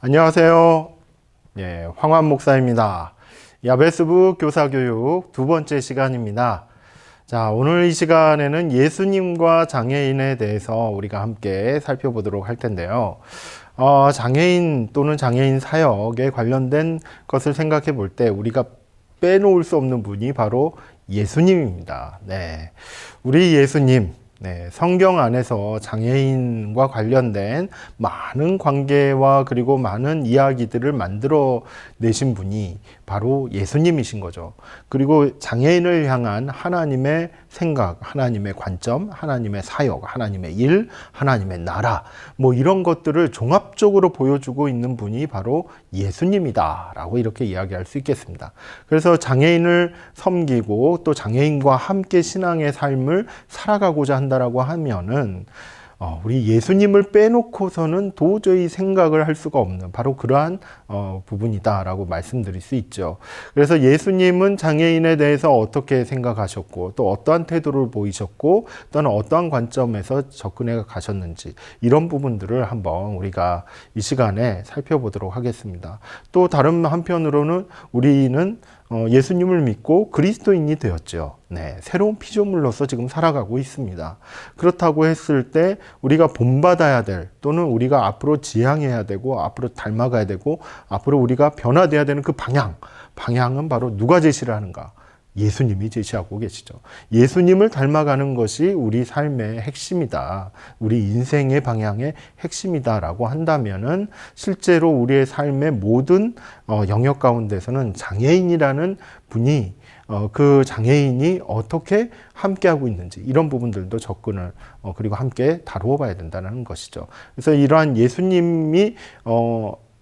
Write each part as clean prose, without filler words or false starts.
안녕하세요. 황환 목사입니다. 야베스부 교사교육 두 번째 시간입니다. 자, 오늘 이 시간에는 예수님과 장애인에 대해서 우리가 함께 살펴보도록 할 텐데요. 장애인 또는 장애인 사역에 관련된 것을 생각해 볼 때 우리가 빼놓을 수 없는 분이 바로 예수님입니다. 우리 예수님, 성경 안에서 장애인과 관련된 많은 관계와 그리고 많은 이야기들을 만들어 내신 분이 바로 예수님이신 거죠. 그리고 장애인을 향한 하나님의 생각, 하나님의 관점, 하나님의 사역, 하나님의 일, 하나님의 나라, 이런 것들을 종합적으로 보여주고 있는 분이 바로 예수님이다 라고 이렇게 이야기할 수 있겠습니다. 그래서 장애인을 섬기고 또 장애인과 함께 신앙의 삶을 살아가고자 한다라고 하면은 우리 예수님을 빼놓고서는 도저히 생각을 할 수가 없는 바로 그러한 부분이다라고 말씀드릴 수 있죠. 그래서 예수님은 장애인에 대해서 어떻게 생각하셨고 또 어떠한 태도를 보이셨고 또는 어떠한 관점에서 접근해 가셨는지 이런 부분들을 한번 우리가 이 시간에 살펴보도록 하겠습니다. 또 다른 한편으로는 우리는 예수님을 믿고 그리스도인이 되었죠. 새로운 피조물로서 지금 살아가고 있습니다. 그렇다고 했을 때 우리가 본받아야 될 또는 우리가 앞으로 지향해야 되고 앞으로 닮아가야 되고 앞으로 우리가 변화돼야 되는 그 방향은 바로 누가 제시를 하는가? 예수님이 제시하고 계시죠. 예수님을 닮아가는 것이 우리 삶의 핵심이다. 우리 인생의 방향의 핵심이다라고 한다면은 실제로 우리의 삶의 모든 영역 가운데서는 장애인이라는 분이 그 장애인이 어떻게 함께하고 있는지 이런 부분들도 접근을 그리고 함께 다루어 봐야 된다는 것이죠. 그래서 이러한 예수님이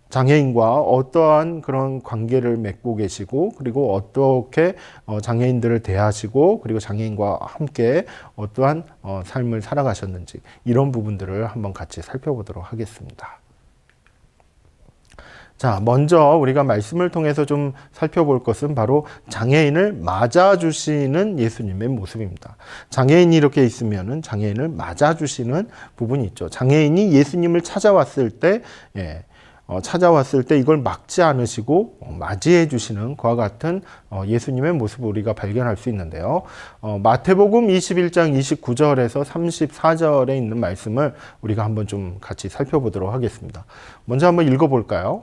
장애인과 어떠한 그런 관계를 맺고 계시고 그리고 어떻게 장애인들을 대하시고 그리고 장애인과 함께 어떠한 삶을 살아가셨는지 이런 부분들을 한번 같이 살펴보도록 하겠습니다. 자, 먼저 우리가 말씀을 통해서 좀 살펴볼 것은 바로 장애인을 맞아주시는 예수님의 모습입니다. 장애인이 이렇게 있으면은 장애인을 맞아주시는 부분이 있죠. 장애인이 예수님을 찾아왔을 때 이걸 막지 않으시고 맞이해 주시는 그와 같은 예수님의 모습을 우리가 발견할 수 있는데요. 마태복음 21장 29절에서 34절에 있는 말씀을 우리가 한번 좀 같이 살펴보도록 하겠습니다. 먼저 한번 읽어볼까요?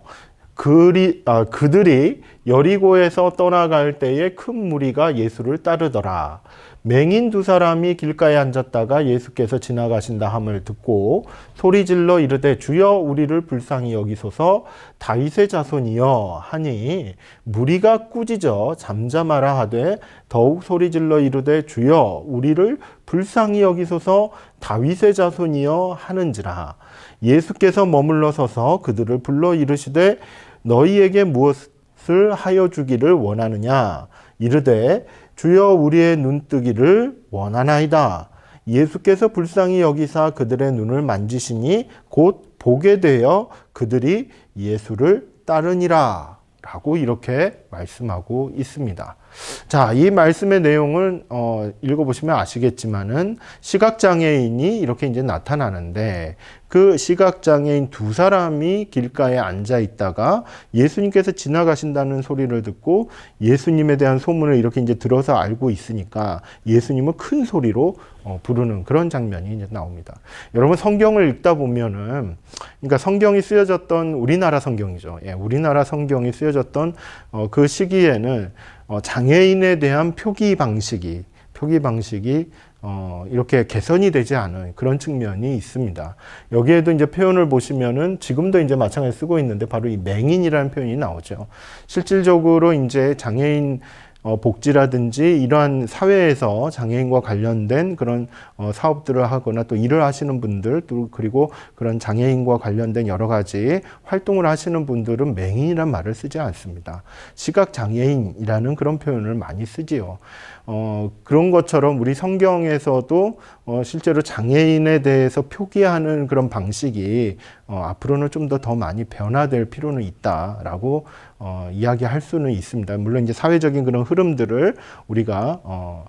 그들이 여리고에서 떠나갈 때에 큰 무리가 예수를 따르더라. 맹인 두 사람이 길가에 앉았다가 예수께서 지나가신다 함을 듣고 소리질러 이르되 주여 우리를 불쌍히 여기소서 다윗의 자손이여 하니 무리가 꾸짖어 잠잠하라 하되 더욱 소리질러 이르되 주여 우리를 불쌍히 여기소서 다윗의 자손이여 하는지라. 예수께서 머물러 서서 그들을 불러 이르시되 너희에게 무엇을 하여 주기를 원하느냐 이르되 주여 우리의 눈뜨기를 원하나이다. 예수께서 불쌍히 여기사 그들의 눈을 만지시니 곧 보게 되어 그들이 예수를 따르니라 라고 이렇게 말씀하고 있습니다. 자, 이 말씀의 내용을 읽어보시면 아시겠지만은 시각장애인이 이렇게 이제 나타나는데 그 시각장애인 두 사람이 길가에 앉아 있다가 예수님께서 지나가신다는 소리를 듣고 예수님에 대한 소문을 이렇게 이제 들어서 알고 있으니까 예수님을 큰 소리로 부르는 그런 장면이 이제 나옵니다. 여러분 성경을 읽다 보면은 그러니까 성경이 쓰여졌던 우리나라 성경이죠. 우리나라 성경이 쓰여졌던 그 시기에는 장애인에 대한 표기 방식이 이렇게 개선이 되지 않은 그런 측면이 있습니다. 여기에도 이제 표현을 보시면은 지금도 이제 마찬가지로 쓰고 있는데 바로 이 맹인이라는 표현이 나오죠. 실질적으로 이제 장애인 복지라든지 이러한 사회에서 장애인과 관련된 그런 사업들을 하거나 또 일을 하시는 분들 또 그리고 그런 장애인과 관련된 여러 가지 활동을 하시는 분들은 맹인이란 말을 쓰지 않습니다. 시각장애인이라는 그런 표현을 많이 쓰지요. 그런 것처럼 우리 성경에서도 실제로 장애인에 대해서 표기하는 그런 방식이 앞으로는 좀 더 많이 변화될 필요는 있다라고 이야기할 수는 있습니다. 물론 이제 사회적인 그런 흐름들을 우리가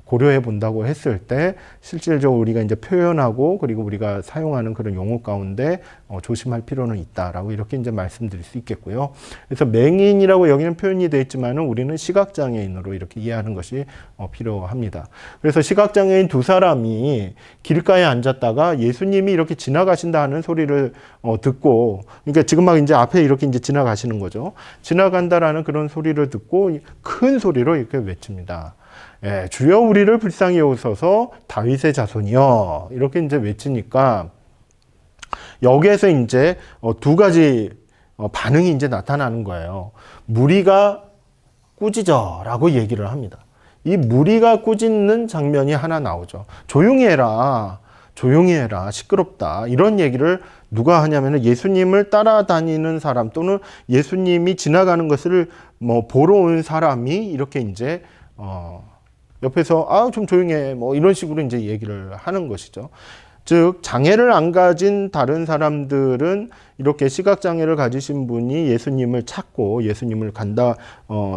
고려해 본다고 했을 때 실질적으로 우리가 이제 표현하고 그리고 우리가 사용하는 그런 용어 가운데 조심할 필요는 있다라고 이렇게 이제 말씀드릴 수 있겠고요. 그래서 맹인이라고 여기는 표현이 되어 있지만은 우리는 시각장애인으로 이렇게 이해하는 것이 필요합니다. 그래서 시각장애인 두 사람이 길가에 앉았다가 예수님이 이렇게 지나가신다는 소리를 듣고, 그러니까 지금 막 이제 앞에 이렇게 이제 지나가시는 거죠. 지나간다라는 그런 소리를 듣고 큰 소리로 이렇게 외칩니다. 예, 주여 우리를 불쌍히 여기소서 다윗의 자손이여, 이렇게 이제 외치니까 여기에서 이제 두 가지 반응이 이제 나타나는 거예요. 무리가 꾸짖어라고 얘기를 합니다. 이 무리가 꾸짖는 장면이 하나 나오죠. 조용히 해라, 조용히 해라, 시끄럽다, 이런 얘기를 누가 하냐면 예수님을 따라다니는 사람 또는 예수님이 지나가는 것을 보러 온 사람이 이렇게 이제 옆에서 좀 조용해, 이런 식으로 이제 얘기를 하는 것이죠. 즉 장애를 안 가진 다른 사람들은 이렇게 시각장애를 가지신 분이 예수님을 찾고 예수님을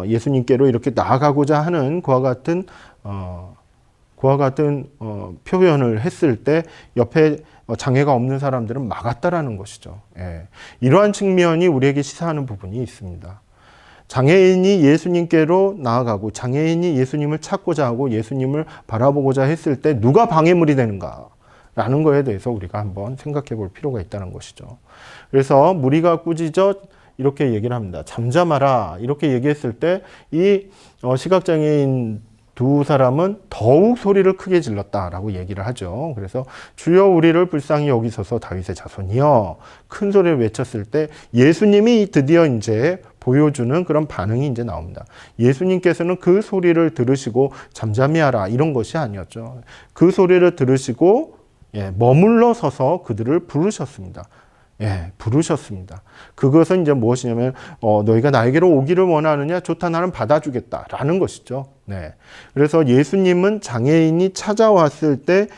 예수님께로 이렇게 나아가고자 하는 그와 같은 표현을 했을 때 옆에 장애가 없는 사람들은 막았다라는 것이죠. 예. 이러한 측면이 우리에게 시사하는 부분이 있습니다. 장애인이 예수님께로 나아가고 장애인이 예수님을 찾고자 하고 예수님을 바라보고자 했을 때 누가 방해물이 되는가? 라는 거에 대해서 우리가 한번 생각해 볼 필요가 있다는 것이죠. 그래서 무리가 꾸짖어 이렇게 얘기를 합니다. 잠잠하라, 이렇게 얘기했을 때 이 시각장애인 두 사람은 더욱 소리를 크게 질렀다라고 얘기를 하죠. 그래서 주여 우리를 불쌍히 여기소서 다윗의 자손이여, 큰 소리를 외쳤을 때 예수님이 드디어 이제 보여주는 그런 반응이 이제 나옵니다. 예수님께서는 그 소리를 들으시고 잠잠히 하라 이런 것이 아니었죠. 그 소리를 들으시고 머물러 서서 그들을 부르셨습니다. 부르셨습니다. 그것은 이제 무엇이냐면 너희가 나에게로 오기를 원하느냐? 좋다, 나는 받아주겠다라는 것이죠. 네. 그래서 예수님은 장애인이 찾아왔을 때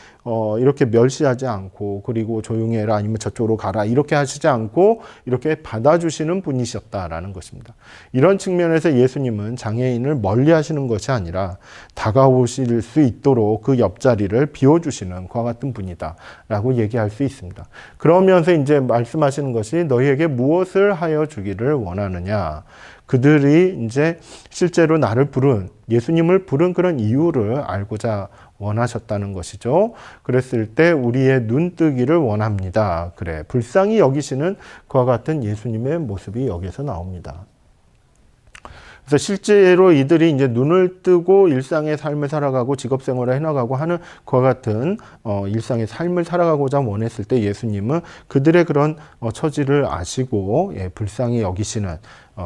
이렇게 멸시하지 않고 그리고 조용히 해라 아니면 저쪽으로 가라 이렇게 하시지 않고 이렇게 받아주시는 분이셨다라는 것입니다. 이런 측면에서 예수님은 장애인을 멀리 하시는 것이 아니라 다가오실 수 있도록 그 옆자리를 비워주시는 그와 같은 분이다라고 얘기할 수 있습니다. 그러면서 이제 말씀하시는 것이 너희에게 무엇을 하여 주기를 원하느냐? 그들이 이제 실제로 예수님을 부른 그런 이유를 알고자 원하셨다는 것이죠. 그랬을 때 우리의 눈뜨기를 원합니다. 그래, 불쌍히 여기시는 그와 같은 예수님의 모습이 여기서 나옵니다. 그래서 실제로 이들이 이제 눈을 뜨고 일상의 삶을 살아가고 직업 생활을 해나가고 하는 그와 같은 일상의 삶을 살아가고자 원했을 때 예수님은 그들의 그런 처지를 아시고 불쌍히 여기시는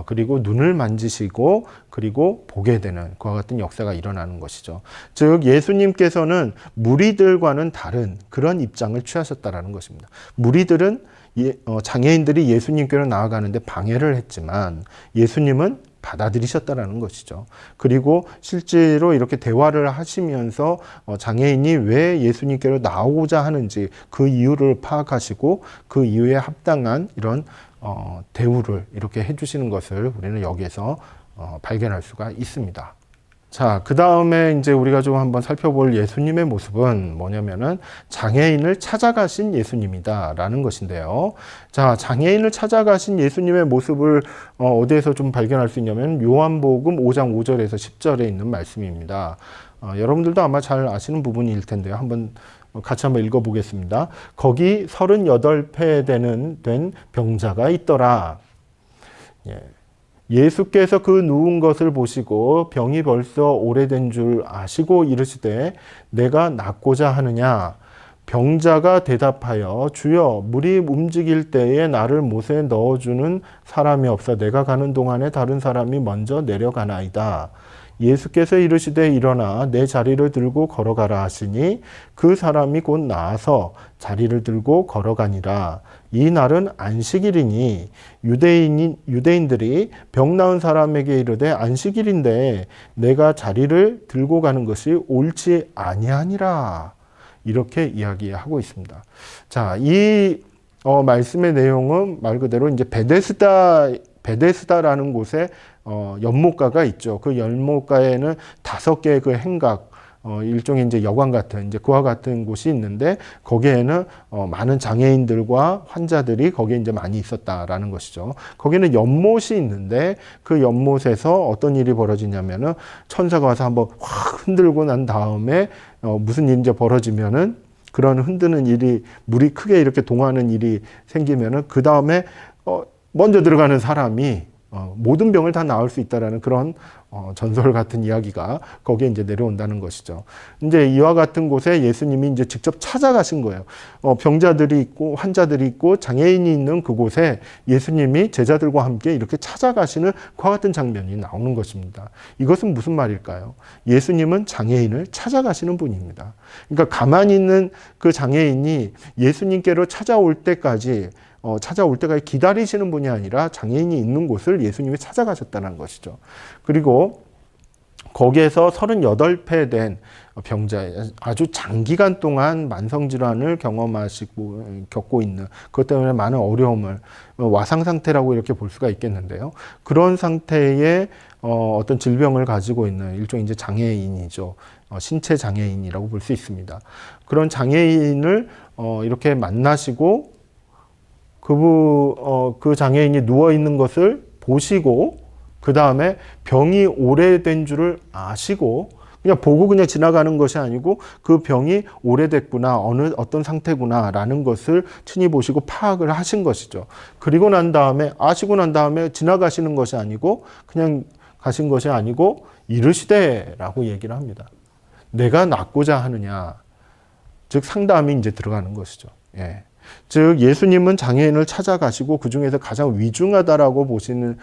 그리고 눈을 만지시고 그리고 보게 되는 그와 같은 역사가 일어나는 것이죠. 즉 예수님께서는 무리들과는 다른 그런 입장을 취하셨다라는 것입니다. 무리들은 장애인들이 예수님께로 나아가는데 방해를 했지만 예수님은 받아들이셨다라는 것이죠. 그리고 실제로 이렇게 대화를 하시면서 장애인이 왜 예수님께로 나오고자 하는지 그 이유를 파악하시고 그 이유에 합당한 이런 대우를 이렇게 해주시는 것을 우리는 여기에서 발견할 수가 있습니다. 자, 그 다음에 이제 우리가 좀 한번 살펴볼 예수님의 모습은 뭐냐면은 장애인을 찾아가신 예수님이다라는 것인데요. 자, 장애인을 찾아가신 예수님의 모습을 어디에서 좀 발견할 수 있냐면 요한복음 5장 5절에서 10절에 있는 말씀입니다. 여러분들도 아마 잘 아시는 부분일 텐데요. 같이 한번 읽어보겠습니다. 거기 38배 된 병자가 있더라. 예수께서 그 누운 것을 보시고 병이 벌써 오래된 줄 아시고 이르시되 내가 낫고자 하느냐? 병자가 대답하여 주여 물이 움직일 때에 나를 못에 넣어주는 사람이 없어 내가 가는 동안에 다른 사람이 먼저 내려가나이다. 예수께서 이르시되 일어나 내 자리를 들고 걸어가라 하시니 그 사람이 곧 나아서 자리를 들고 걸어가니라. 이 날은 안식일이니 유대인들이 병 나은 사람에게 이르되 안식일인데 내가 자리를 들고 가는 것이 옳지 아니하니라. 이렇게 이야기하고 있습니다. 자, 이 말씀의 내용은 말 그대로 이제 베데스다라는 곳에 연못가가 있죠. 그 연못가에는 5개의 그 행각, 일종의 이제 여관 같은 이제 그와 같은 곳이 있는데 거기에는 많은 장애인들과 환자들이 거기에 이제 많이 있었다라는 것이죠. 거기는 연못이 있는데 그 연못에서 어떤 일이 벌어지냐면은 천사가 와서 한번 확 흔들고 난 다음에 무슨 일이 이제 벌어지면은 그런 흔드는 일이 물이 크게 이렇게 동하는 일이 생기면은 그 다음에 먼저 들어가는 사람이 모든 병을 다 나을 수 있다라는 그런 전설 같은 이야기가 거기에 이제 내려온다는 것이죠. 이제 이와 같은 곳에 예수님이 이제 직접 찾아가신 거예요. 병자들이 있고 환자들이 있고 장애인이 있는 그곳에 예수님이 제자들과 함께 이렇게 찾아가시는 그와 같은 장면이 나오는 것입니다. 이것은 무슨 말일까요? 예수님은 장애인을 찾아가시는 분입니다. 그러니까 가만히 있는 그 장애인이 예수님께로 찾아올 때까지 기다리시는 분이 아니라 장애인이 있는 곳을 예수님이 찾아가셨다는 것이죠. 그리고 거기에서 38회 된 병자, 아주 장기간 동안 만성질환을 겪고 있는, 그것 때문에 많은 어려움을, 와상 상태라고 이렇게 볼 수가 있겠는데요. 그런 상태의 어떤 질병을 가지고 있는 일종의 이제 장애인이죠. 신체 장애인이라고 볼 수 있습니다. 그런 장애인을 이렇게 만나시고 그 장애인이 누워있는 것을 보시고, 그 다음에 병이 오래된 줄을 아시고, 그냥 보고 그냥 지나가는 것이 아니고, 그 병이 오래됐구나, 어떤 상태구나, 라는 것을 친히 보시고 파악을 하신 것이죠. 아시고 난 다음에 지나가시는 것이 아니고, 그냥 가신 것이 아니고, 이르시되라고 얘기를 합니다. 내가 낫고자 하느냐, 즉 상담이 이제 들어가는 것이죠. 예. 즉 예수님은 장애인을 찾아가시고 그 중에서 가장 위중하다라고 보시는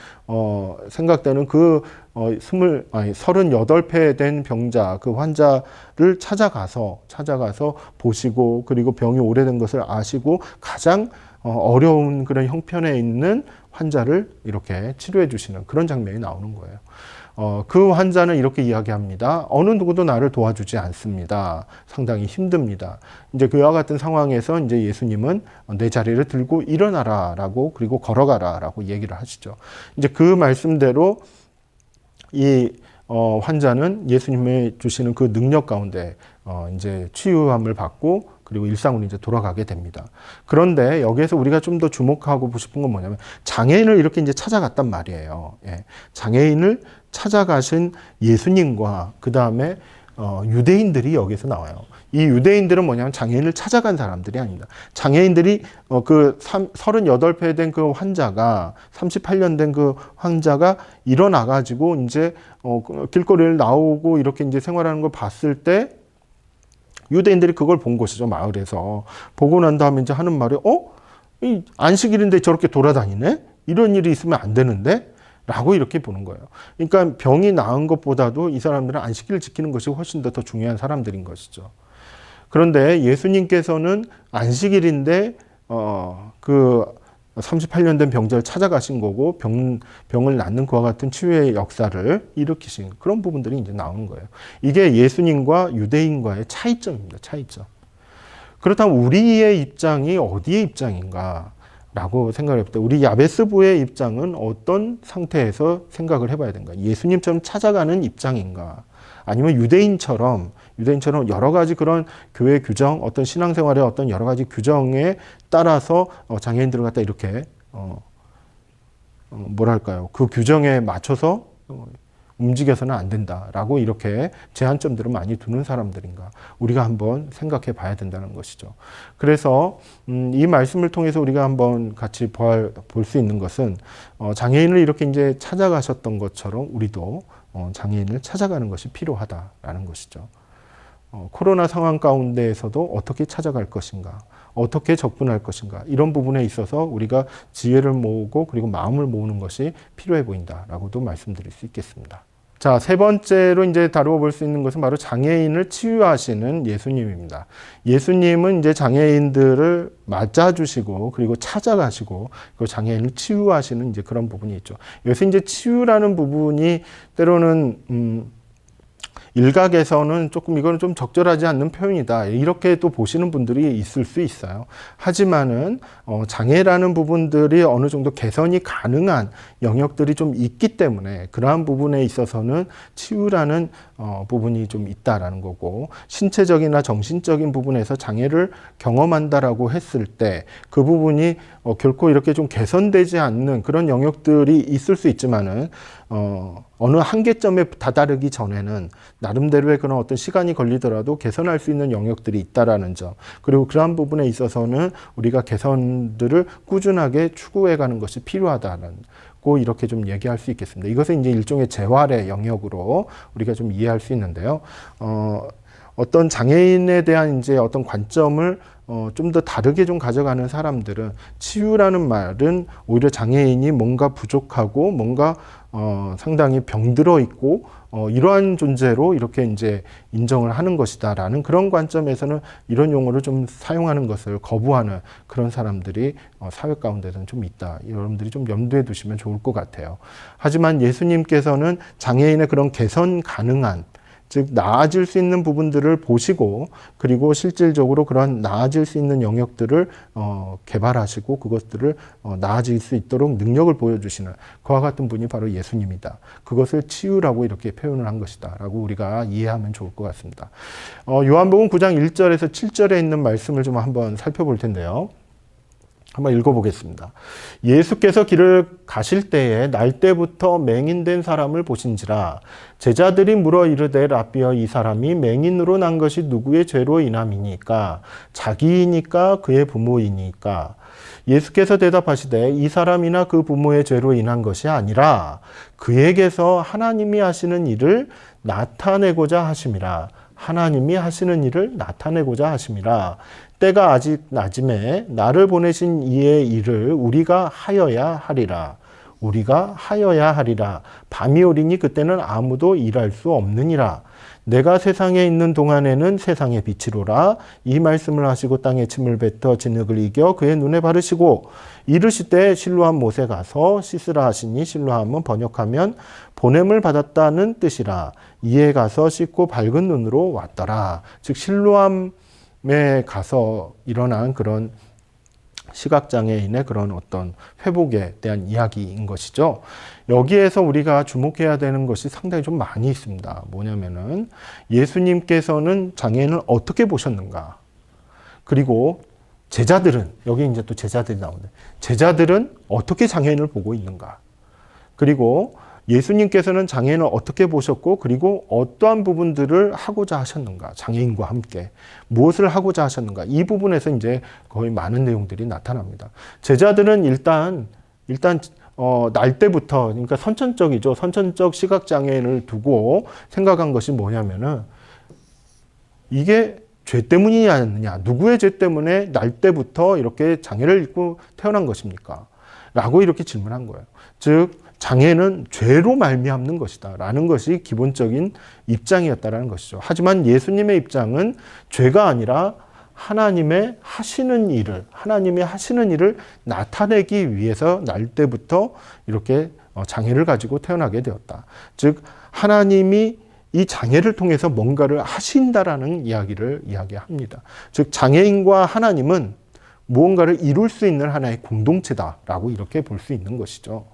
생각되는 38회 된 병자, 그 환자를 찾아가서 보시고, 그리고 병이 오래된 것을 아시고 가장 어려운 그런 형편에 있는 환자를 이렇게 치료해 주시는 그런 장면이 나오는 거예요. 그 환자는 이렇게 이야기합니다. 어느 누구도 나를 도와주지 않습니다. 상당히 힘듭니다. 이제 그와 같은 상황에서 이제 예수님은 내 자리를 들고 일어나라라고, 그리고 걸어가라라고 얘기를 하시죠. 이제 그 말씀대로 이 환자는 예수님이 주시는 그 능력 가운데 이제 치유함을 받고, 그리고 일상으로 이제 돌아가게 됩니다. 그런데 여기에서 우리가 좀 더 주목하고 싶은 건 뭐냐면 장애인을 이렇게 이제 찾아갔단 말이에요. 예. 장애인을 찾아가신 예수님과 그 다음에 유대인들이 여기서 나와요. 이 유대인들은 뭐냐면 장애인을 찾아간 사람들이 아닙니다. 장애인들이 그 38회 된 그 환자가, 38년 된 그 환자가 일어나가지고 이제 길거리를 나오고 이렇게 이제 생활하는 걸 봤을 때 유대인들이 그걸 본 것이죠. 마을에서 보고 난 다음에 이제 하는 말이 이 안식일인데 저렇게 돌아다니네? 이런 일이 있으면 안 되는데? 라고 이렇게 보는 거예요. 그러니까 병이 나은 것보다도 이 사람들은 안식일을 지키는 것이 훨씬 더 중요한 사람들인 것이죠. 그런데 예수님께서는 안식일인데 그 38년 된 병자를 찾아가신 거고, 병을 낫는 그와 같은 치유의 역사를 일으키신 그런 부분들이 이제 나오는 거예요. 이게 예수님과 유대인과의 차이점입니다. 차이점. 그렇다면 우리의 입장이 어디의 입장인가? 라고 생각을 해볼 때 우리 야베스부의 입장은 어떤 상태에서 생각을 해봐야 되는가? 예수님처럼 찾아가는 입장인가? 아니면 유대인처럼 여러 가지 그런 교회 규정, 어떤 신앙생활의 어떤 여러 가지 규정에 따라서 장애인들을 갖다 이렇게 그 규정에 맞춰서 움직여서는 안 된다라고 이렇게 제한점들을 많이 두는 사람들인가, 우리가 한번 생각해 봐야 된다는 것이죠. 그래서 이 말씀을 통해서 우리가 한번 같이 볼 수 있는 것은 장애인을 이렇게 이제 찾아가셨던 것처럼 우리도 장애인을 찾아가는 것이 필요하다라는 것이죠. 코로나 상황 가운데에서도 어떻게 찾아갈 것인가, 어떻게 접근할 것인가, 이런 부분에 있어서 우리가 지혜를 모으고 그리고 마음을 모으는 것이 필요해 보인다라고도 말씀드릴 수 있겠습니다. 자, 세 번째로 이제 다루어 볼 수 있는 것은 바로 장애인을 치유하시는 예수님입니다. 예수님은 이제 장애인들을 맞아주시고, 그리고 찾아가시고, 그 장애인을 치유하시는 이제 그런 부분이 있죠. 여기서 이제 치유라는 부분이 때로는, 일각에서는 조금 이거는 좀 적절하지 않는 표현이다, 이렇게 또 보시는 분들이 있을 수 있어요. 하지만은 장애라는 부분들이 어느 정도 개선이 가능한 영역들이 좀 있기 때문에 그러한 부분에 있어서는 치유라는 부분이 좀 있다라는 거고, 신체적이나 정신적인 부분에서 장애를 경험한다라고 했을 때 그 부분이 결코 이렇게 좀 개선되지 않는 그런 영역들이 있을 수 있지만은 어느 한계점에 다다르기 전에는 나름대로의 그런 어떤 시간이 걸리더라도 개선할 수 있는 영역들이 있다라는 점, 그리고 그러한 부분에 있어서는 우리가 개선들을 꾸준하게 추구해 가는 것이 필요하다는 고 이렇게 좀 얘기할 수 있겠습니다. 이것은 이제 일종의 재활의 영역으로 우리가 좀 이해할 수 있는데요. 어떤 장애인에 대한 이제 어떤 관점을 좀 더 다르게 좀 가져가는 사람들은 치유라는 말은 오히려 장애인이 뭔가 부족하고 뭔가 상당히 병들어 있고 이러한 존재로 이렇게 이제 인정을 하는 것이다라는 그런 관점에서는 이런 용어를 좀 사용하는 것을 거부하는 그런 사람들이 사회 가운데서는 좀 있다. 여러분들이 좀 염두에 두시면 좋을 것 같아요. 하지만 예수님께서는 장애인의 그런 개선 가능한, 즉 나아질 수 있는 부분들을 보시고, 그리고 실질적으로 그런 나아질 수 있는 영역들을 개발하시고 그것들을 나아질 수 있도록 능력을 보여주시는 그와 같은 분이 바로 예수님이다. 그것을 치유라고 이렇게 표현을 한 것이다 라고 우리가 이해하면 좋을 것 같습니다. 요한복음 9장 1절에서 7절에 있는 말씀을 좀 한번 살펴볼 텐데요. 한번 읽어보겠습니다. 예수께서 길을 가실 때에 날 때부터 맹인된 사람을 보신지라. 제자들이 물어 이르되 라삐여, 이 사람이 맹인으로 난 것이 누구의 죄로 인함이니까? 자기이니까 그의 부모이니까? 예수께서 대답하시되 이 사람이나 그 부모의 죄로 인한 것이 아니라 그에게서 하나님이 하시는 일을 나타내고자 하심이라. 하나님이 하시는 일을 나타내고자 하심이라. 때가 아직 낮음에 나를 보내신 이의 일을 우리가 하여야 하리라. 우리가 하여야 하리라. 밤이 오리니 그때는 아무도 일할 수 없느니라. 내가 세상에 있는 동안에는 세상의 빛이로라. 이 말씀을 하시고 땅에 침을 뱉어 진흙을 이겨 그의 눈에 바르시고 이르시되 실로암 못에 가서 씻으라 하시니, 실로암은 번역하면 보냄을 받았다는 뜻이라. 이에 가서 씻고 밝은 눈으로 왔더라. 즉 실로암에 가서 일어난 그런 시각장애인의 그런 어떤 회복에 대한 이야기인 것이죠. 여기에서 우리가 주목해야 되는 것이 상당히 좀 많이 있습니다. 뭐냐면은 예수님께서는 장애인을 어떻게 보셨는가? 그리고 제자들은, 여기 이제 또 제자들이 나오는데, 제자들은 어떻게 장애인을 보고 있는가? 그리고 예수님께서는 장애인을 어떻게 보셨고, 그리고 어떠한 부분들을 하고자 하셨는가? 장애인과 함께 무엇을 하고자 하셨는가? 이 부분에서 이제 거의 많은 내용들이 나타납니다. 제자들은 일단 날 때부터, 그러니까 선천적이죠. 선천적 시각장애인을 두고 생각한 것이 뭐냐면은 이게 죄 때문이냐 아니냐, 누구의 죄 때문에 날 때부터 이렇게 장애를 입고 태어난 것입니까? 라고 이렇게 질문한 거예요. 즉 장애는 죄로 말미암는 것이다 라는 것이 기본적인 입장이었다라는 것이죠. 하지만 예수님의 입장은 죄가 아니라 하나님이 하시는 일을 나타내기 위해서 날 때부터 이렇게 장애를 가지고 태어나게 되었다. 즉 하나님이 이 장애를 통해서 뭔가를 하신다라는 이야기를 이야기합니다. 즉 장애인과 하나님은 무언가를 이룰 수 있는 하나의 공동체다라고 이렇게 볼 수 있는 것이죠.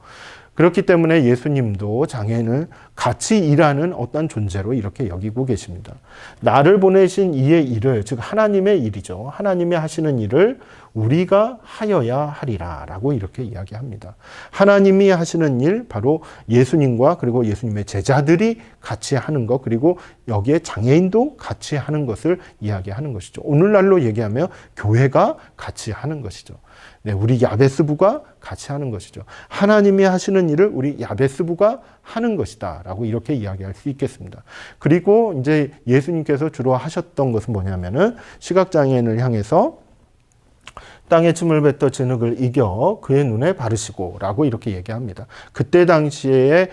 그렇기 때문에 예수님도 장애인을 같이 일하는 어떤 존재로 이렇게 여기고 계십니다. 나를 보내신 이의 일을, 즉 하나님의 일이죠. 하나님이 하시는 일을 우리가 하여야 하리라 라고 이렇게 이야기합니다. 하나님이 하시는 일, 바로 예수님과 그리고 예수님의 제자들이 같이 하는 것, 그리고 여기에 장애인도 같이 하는 것을 이야기하는 것이죠. 오늘날로 얘기하면 교회가 같이 하는 것이죠. 네, 우리 야베스부가 같이 하는 것이죠. 하나님이 하시는 일을 우리 야베스부가 하는 것이다 라고 이렇게 이야기할 수 있겠습니다. 그리고 이제 예수님께서 주로 하셨던 것은 뭐냐면은 시각장애인을 향해서 땅에 침을 뱉어 진흙을 이겨 그의 눈에 바르시고 라고 이렇게 얘기합니다. 그때 당시에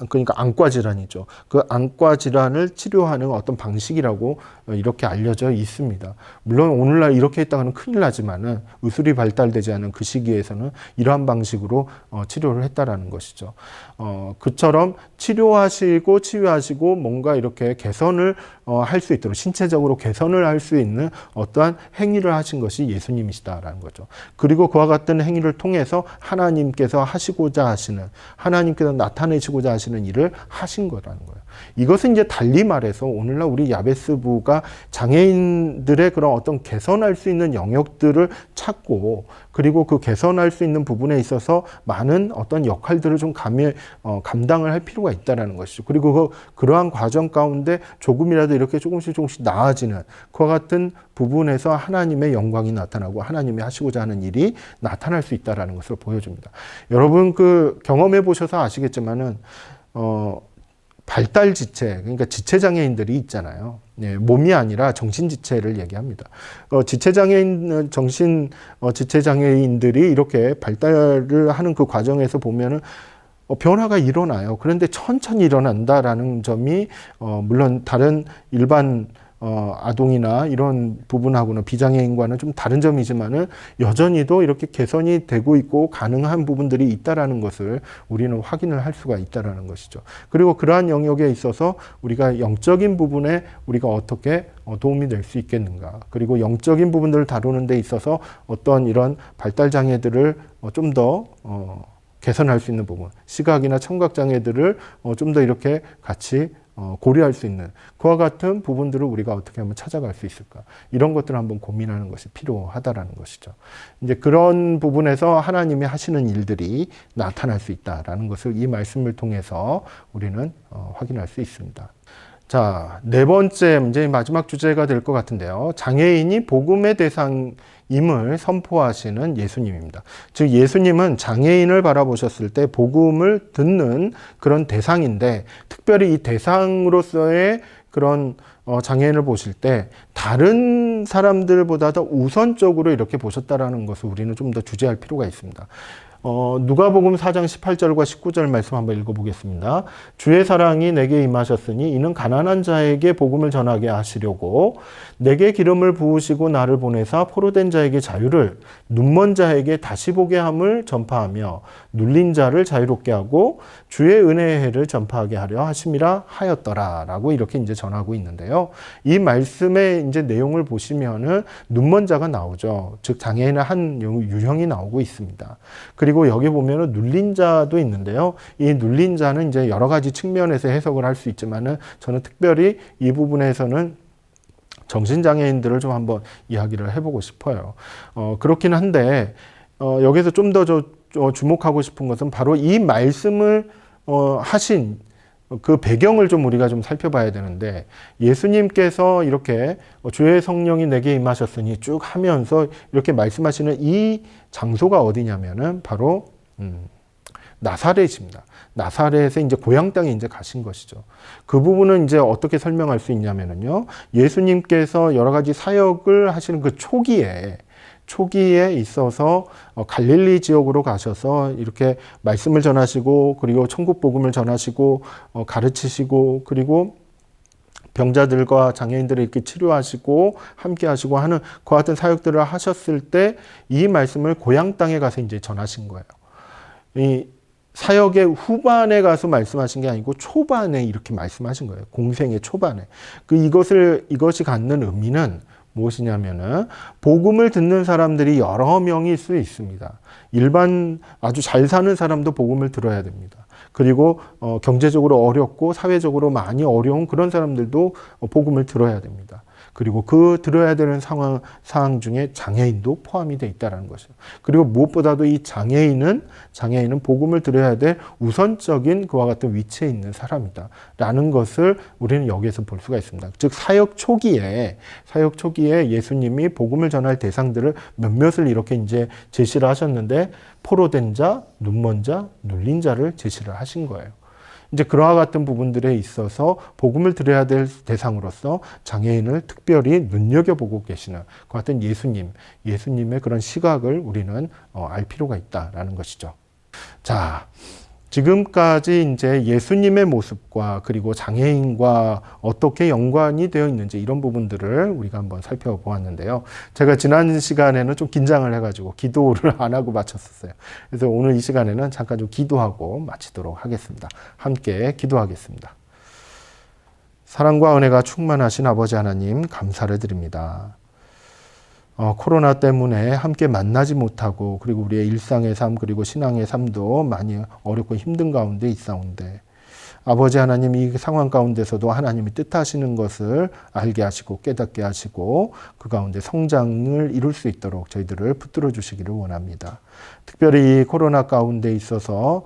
그러니까 안과 질환이죠. 그 안과 질환을 치료하는 어떤 방식이라고 이렇게 알려져 있습니다. 물론 오늘날 이렇게 했다가는 큰일 나지만은 의술이 발달되지 않은 그 시기에서는 이러한 방식으로 치료를 했다라는 것이죠. 그처럼 치료하시고 치유하시고 뭔가 이렇게 개선을 할 수 있도록 신체적으로 개선을 할 수 있는 어떠한 행위를 하신 것이 예수님이시다라는 거죠. 그리고 그와 같은 행위를 통해서 하나님께서 하시고자 하시는, 하나님께서 나타내시고자 하시는 일을 하신 거라는 거예요. 이것은 이제 달리 말해서 오늘날 우리 야베스부가 장애인들의 그런 어떤 개선할 수 있는 영역들을 찾고, 그리고 그 개선할 수 있는 부분에 있어서 많은 어떤 역할들을 좀 감당을 할 필요가 있다는 것이죠. 그리고 그러한 과정 가운데 조금이라도 이렇게 조금씩 나아지는 그와 같은 부분에서 하나님의 영광이 나타나고 하나님이 하시고자 하는 일이 나타날 수 있다는 것을 보여줍니다. 여러분 경험해 보셔서 아시겠지만은 발달 지체, 그러니까 지체 장애인들이 있잖아요. 예, 몸이 아니라 정신 지체를 얘기합니다. 지체 장애인들이 이렇게 발달을 하는 그 과정에서 보면은 변화가 일어나요. 그런데 천천히 일어난다라는 점이 물론 다른 일반 아동이나 이런 부분하고는 비장애인과는 좀 다른 점이지만은 여전히도 이렇게 개선이 되고 있고 가능한 부분들이 있다라는 것을 우리는 확인을 할 수가 있다라는 것이죠. 그리고 그러한 영역에 있어서 우리가 영적인 부분에 우리가 어떻게 도움이 될 수 있겠는가. 그리고 영적인 부분들을 다루는 데 있어서 어떤 이런 발달 장애들을 좀 더 개선할 수 있는 부분, 시각이나 청각 장애들을 좀 더 이렇게 같이 고려할 수 있는 그와 같은 부분들을 우리가 어떻게 하면 찾아갈 수 있을까, 이런 것들을 한번 고민하는 것이 필요하다라는 것이죠. 이제 그런 부분에서 하나님이 하시는 일들이 나타날 수 있다라는 것을 이 말씀을 통해서 우리는 확인할 수 있습니다. 자, 네 번째 문제, 마지막 주제가 될 것 같은데요. 장애인이 복음의 대상임을 선포하시는 예수님입니다. 즉 예수님은 장애인을 바라보셨을 때 복음을 듣는 그런 대상인데, 특별히 이 대상으로서의 그런 장애인을 보실 때 다른 사람들보다 더 우선적으로 이렇게 보셨다라는 것을 우리는 좀 더 주제할 필요가 있습니다. 누가복음 4장 18절과 19절 말씀 한번 읽어보겠습니다. 주의 사랑이 내게 임하셨으니 이는 가난한 자에게 복음을 전하게 하시려고 내게 기름을 부으시고 나를 보내사 포로된 자에게 자유를, 눈먼 자에게 다시 보게 함을 전파하며 눌린 자를 자유롭게 하고 주의 은혜의 해를 전파하게 하려 하심이라 하였더라라고 이렇게 이제 전하고 있는데요. 이 말씀의 이제 내용을 보시면은 눈먼 자가 나오죠. 즉 장애인의 한 유형이 나오고 있습니다. 그리고 여기 보면은 눌린 자도 있는데요. 이 눌린 자는 이제 여러 가지 측면에서 해석을 할 수 있지만은 저는 특별히 이 부분에서는 정신장애인들을 좀 한번 이야기를 해보고 싶어요. 그렇긴 한데, 여기서 좀 더 주목하고 싶은 것은 바로 이 말씀을 하신 그 배경을 좀 우리가 좀 살펴봐야 되는데, 예수님께서 이렇게 주의 성령이 내게 임하셨으니 쭉 하면서 이렇게 말씀하시는 이 장소가 어디냐면은 바로 나사렛입니다. 나사렛에 이제 고향 땅에 이제 가신 것이죠. 그 부분은 이제 어떻게 설명할 수 있냐면은요, 예수님께서 여러 가지 사역을 하시는 그 초기에 있어서 갈릴리 지역으로 가셔서 이렇게 말씀을 전하시고, 그리고 천국 복음을 전하시고, 가르치시고, 그리고 병자들과 장애인들을 이렇게 치료하시고 함께 하시고 하는 그 같은 사역들을 하셨을 때 이 말씀을 고향 땅에 가서 이제 전하신 거예요. 이 사역의 후반에 가서 말씀하신 게 아니고 초반에 이렇게 말씀하신 거예요. 공생의 초반에. 이것이 갖는 의미는 무엇이냐면은 복음을 듣는 사람들이 여러 명일 수 있습니다. 일반 아주 잘 사는 사람도 복음을 들어야 됩니다. 그리고 경제적으로 어렵고 사회적으로 많이 어려운 그런 사람들도 복음을 들어야 됩니다. 그리고 그 들어야 되는 상황 중에 장애인도 포함이 되어 있다는 것이죠. 그리고 무엇보다도 이 장애인은 복음을 들어야 될 우선적인 그와 같은 위치에 있는 사람이다라는 것을 우리는 여기에서 볼 수가 있습니다. 즉 사역 초기에 예수님이 복음을 전할 대상들을 몇몇을 이렇게 이제 제시를 하셨는데, 포로된 자, 눈먼 자, 눌린 자를 제시를 하신 거예요. 이제 그와 같은 부분들에 있어서 복음을 드려야 될 대상으로서 장애인을 특별히 눈여겨보고 계시는 그 같은 예수님의 그런 시각을 우리는 알 필요가 있다라는 것이죠. 자, 지금까지 이제 예수님의 모습과 그리고 장애인과 어떻게 연관이 되어 있는지 이런 부분들을 우리가 한번 살펴보았는데요. 제가 지난 시간에는 좀 긴장을 해가지고 기도를 안 하고 마쳤었어요. 그래서 오늘 이 시간에는 잠깐 좀 기도하고 마치도록 하겠습니다. 함께 기도하겠습니다. 사랑과 은혜가 충만하신 아버지 하나님 감사를 드립니다. 코로나 때문에 함께 만나지 못하고 그리고 우리의 일상의 삶 그리고 신앙의 삶도 많이 어렵고 힘든 가운데 있사온데 아버지 하나님 이 상황 가운데서도 하나님이 뜻하시는 것을 알게 하시고 깨닫게 하시고 그 가운데 성장을 이룰 수 있도록 저희들을 붙들어 주시기를 원합니다. 특별히 코로나 가운데 있어서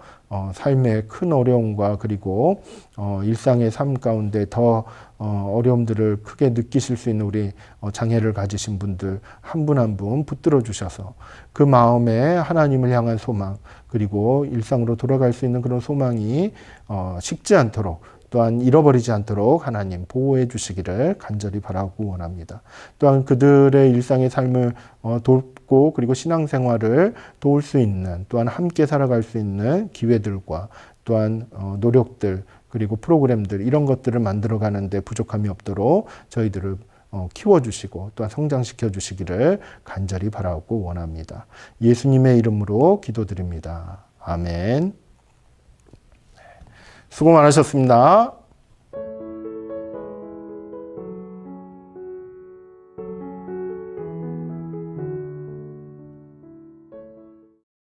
삶의 큰 어려움과 그리고 일상의 삶 가운데 더 어려움들을 크게 느끼실 수 있는 우리 장애를 가지신 분들 한 분 한 분 붙들어 주셔서 그 마음에 하나님을 향한 소망 그리고 일상으로 돌아갈 수 있는 그런 소망이 식지 않도록 또한 잃어버리지 않도록 하나님 보호해 주시기를 간절히 바라고 원합니다. 또한 그들의 일상의 삶을 돕고 그리고 신앙생활을 도울 수 있는 또한 함께 살아갈 수 있는 기회들과 또한 노력들 그리고 프로그램들 이런 것들을 만들어 가는데 부족함이 없도록 저희들을 키워주시고 또한 성장시켜 주시기를 간절히 바라고 원합니다. 예수님의 이름으로 기도드립니다. 아멘. 수고 많으셨습니다.